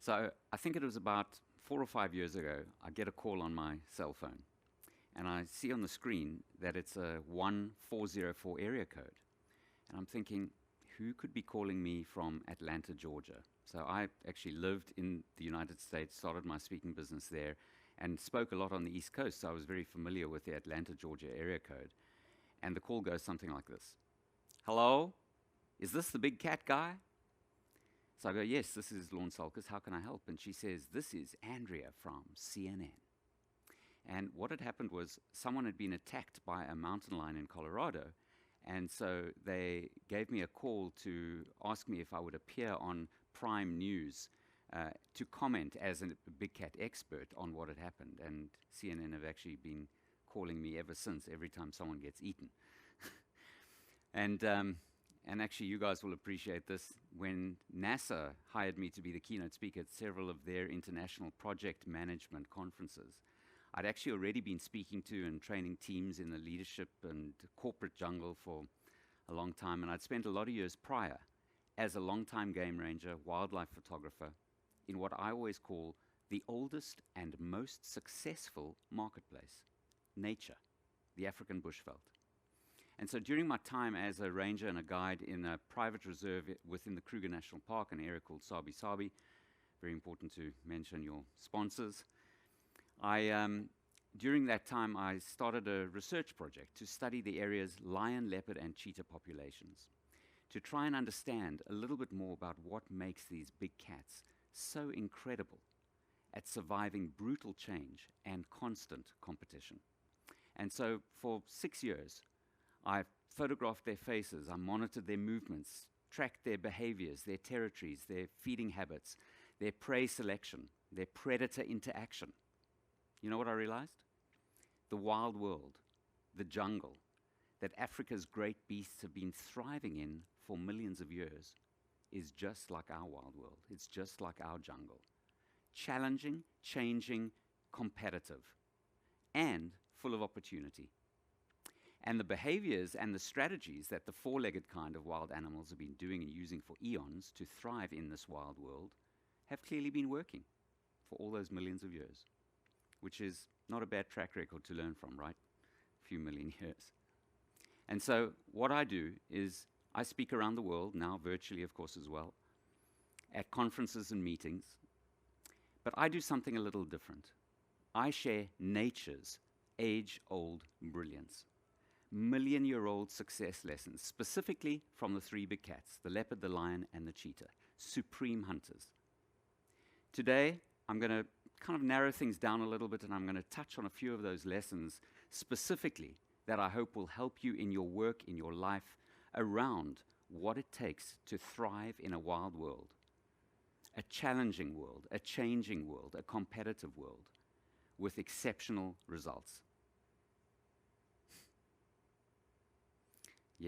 So I think it was about 4 or 5 years ago, I get a call on my cell phone, and I see on the screen that it's a 1404 area code. And I'm thinking, who could be calling me from Atlanta, Georgia? So I actually lived in the United States, started my speaking business there, and spoke a lot on the East Coast, so I was very familiar with the Atlanta, Georgia area code. And the call goes something like this. Hello? Is this the big cat guy? So I go, yes, this is Lorne Sulcas. How can I help? And she says, this is Andrea from CNN. And what had happened was someone had been attacked by a mountain lion in Colorado. And so they gave me a call to ask me if I would appear on Prime News to comment as a big cat expert on what had happened. And CNN have actually been calling me ever since, every time someone gets eaten. And actually, you guys will appreciate this. When NASA hired me to be the keynote speaker at several of their international project management conferences, I'd actually already been speaking to and training teams in the leadership and corporate jungle for a long time, and I'd spent a lot of years prior as a long-time game ranger, wildlife photographer, in what I always call the oldest and most successful marketplace, nature, the African bushveld. And so during my time as a ranger and a guide in a private reserve within the Kruger National Park, an area called Sabi Sabi, very important to mention your sponsors, during that time I started a research project to study the area's lion, leopard, and cheetah populations, to try and understand a little bit more about what makes these big cats so incredible at surviving brutal change and constant competition. And so for 6 years, I photographed their faces, I monitored their movements, tracked their behaviors, their territories, their feeding habits, their prey selection, their predator interaction. You know what I realized? The wild world, the jungle, that Africa's great beasts have been thriving in for millions of years is just like our wild world. It's just like our jungle. Challenging, changing, competitive, and full of opportunity. And the behaviors and the strategies that the four-legged kind of wild animals have been doing and using for eons to thrive in this wild world have clearly been working for all those millions of years, which is not a bad track record to learn from, right? A few million years. And so what I do is I speak around the world, now virtually, of course, as well, at conferences and meetings, but I do something a little different. I share nature's age-old brilliance. Million-year-old success lessons, specifically from the three big cats, the leopard, the lion, and the cheetah, supreme hunters. Today, I'm going to kind of narrow things down a little bit, and I'm going to touch on a few of those lessons specifically that I hope will help you in your work, in your life, around what it takes to thrive in a wild world, a challenging world, a changing world, a competitive world, with exceptional results.